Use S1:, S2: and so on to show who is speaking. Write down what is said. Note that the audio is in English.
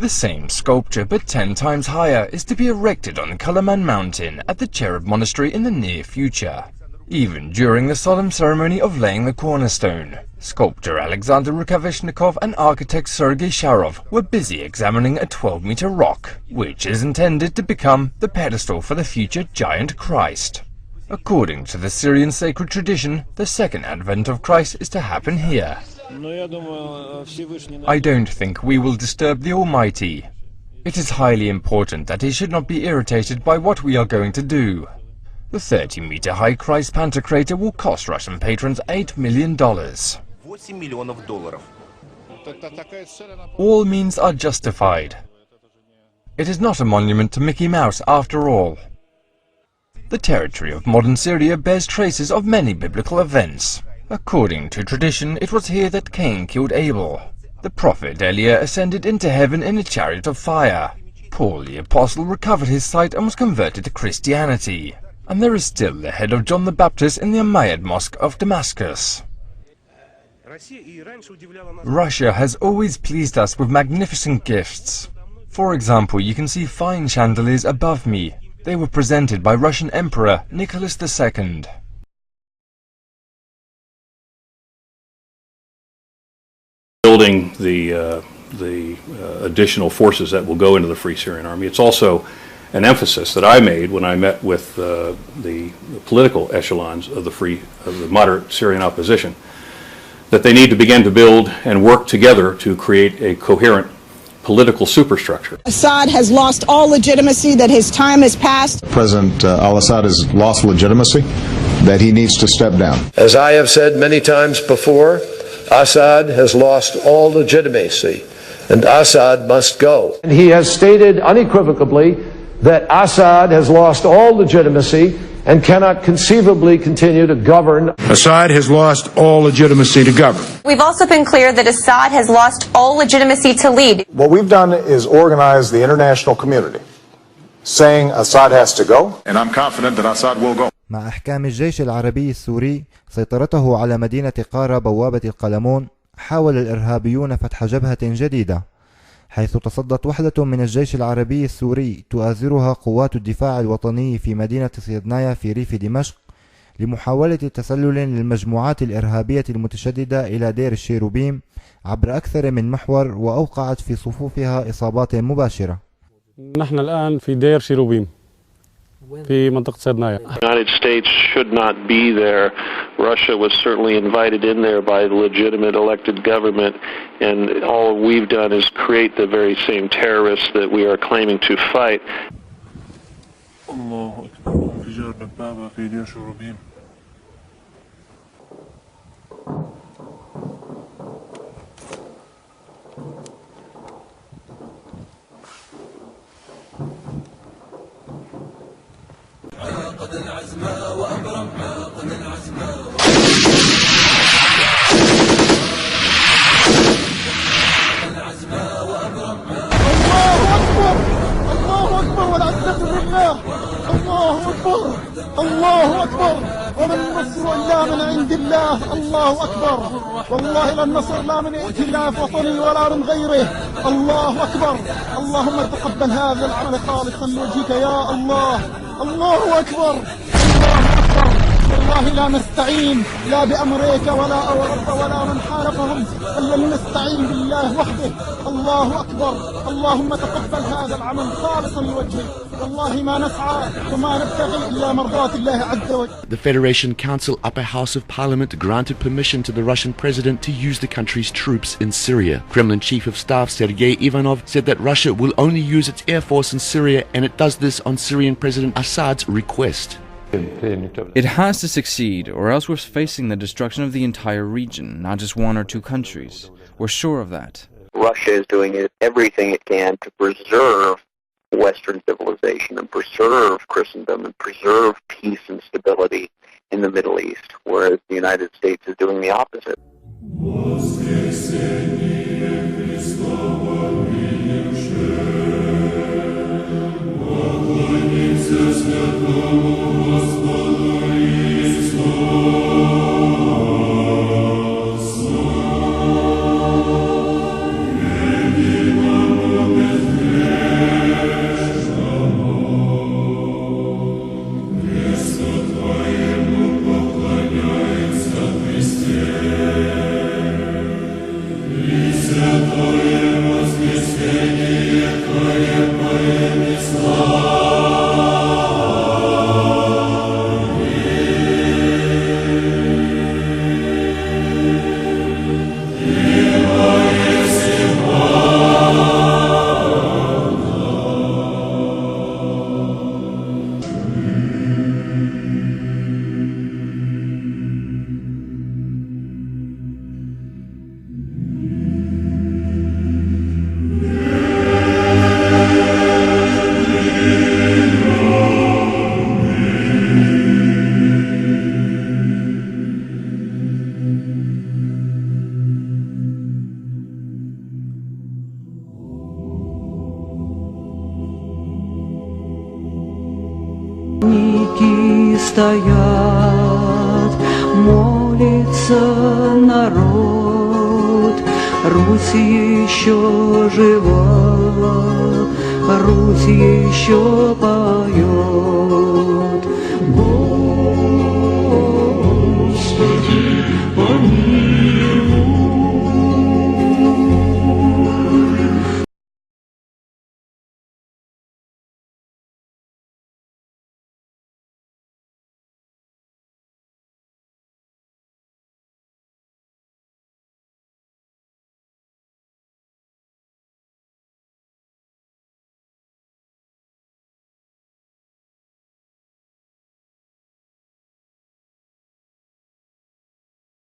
S1: The same sculpture, but 10 times higher, is to be erected on Kalaman Mountain at the Cherub Monastery in the near future. Even during the solemn ceremony of laying the cornerstone, sculptor Alexander Rukavishnikov and architect Sergei Sharov were busy examining a 12-meter rock, which is intended to become the pedestal for the future giant Christ. According to the Syrian sacred tradition, the second advent of Christ is to happen here. I don't think we will disturb the Almighty. It is highly important that he should not be irritated by what we are going to do. The 30-meter high Christ Pantocrator will cost Russian patrons $8 million. All means are justified. It is not a monument to Mickey Mouse after all. The territory of modern Syria bears traces of many biblical events. According to tradition, it was here that Cain killed Abel. The prophet Eliah ascended into heaven in a chariot of fire. Paul the Apostle recovered his sight and was converted to Christianity. And there is still the head of John the Baptist in the Umayyad Mosque of Damascus. Russia has always pleased us with magnificent gifts. For example, you can see fine chandeliers above me. They were presented by Russian Emperor Nicholas II.
S2: Building the additional forces that will go into the Free Syrian Army. It's also an emphasis that I made when I met with the political echelons of the moderate Syrian opposition, that they need to begin to build and work together to create a coherent political superstructure.
S3: Assad has lost all legitimacy, that his time has passed.
S4: President al-Assad has lost legitimacy, that he needs to step down.
S5: As I have said many times before, Assad has lost all legitimacy, and Assad must go. And he has stated unequivocally that Assad has lost all legitimacy and cannot conceivably continue to govern.
S6: Assad has lost all legitimacy to govern.
S7: We've also been clear that Assad has lost all legitimacy to lead.
S8: What we've done is organize the international community, saying Assad has to go.
S6: And I'm confident that Assad will go.
S9: مع إحكام الجيش العربي السوري سيطرته على مدينة قارة بوابة القلمون، حاول الإرهابيون فتح جبهة جديدة، حيث تصدت وحدة من الجيش العربي السوري تؤازرها قوات الدفاع الوطني في مدينة صيدنايا في ريف دمشق لمحاولة تسلل للمجموعات الإرهابية المتشددة إلى دير الشيروبيم عبر أكثر من محور، وأوقعت في صفوفها إصابات مباشرة.
S10: نحن الآن في دير شيروبيم في منطقة صيدنايا.
S11: The United States should not be there. Russia was certainly invited in there by the legitimate elected government, and all we've done is create the very same terrorists that we are claiming to fight.
S12: الله أكبر. انفجار دبابة في دير شيروبيم.
S13: عاقد العزم وأبرم عاقد العزم
S14: الله أكبر والعزة لله. الله أكبر الله أكبر وما النصر إلا من عند الله. الله أكبر والله لا النصر لا من ائتلاف وطني ولا من غيره. الله أكبر. اللهم تقبل هذا العمل خالصا لوجهك يا الله. الله أكبر الله أكبر. والله لا نستعين لا بأمريكا ولا أوروبا ولا من حاربهم، إلا نستعين بالله وحده. الله أكبر. اللهم تقبل هذا العمل خالصا لوجهك. والله ما نسعى وما نبتغي إلا مرضات الله عز وجل.
S15: The Federation Council Upper House of Parliament granted permission to the Russian president to use the country's troops in Syria. Kremlin Chief of Staff Sergei Ivanov said that Russia will only use its air force in Syria, and it does this on Syrian President Assad's request.
S16: It has to succeed, or else we're facing the destruction of the entire region, not just one or two countries. We're sure of that.
S17: Russia is doing everything it can to preserve Western civilization and preserve Christendom and preserve peace and stability in the Middle East, whereas the United States is doing the opposite.
S13: Господу Ісусу.
S18: стоят, молится народ. Русь еще жива, Русь еще поет.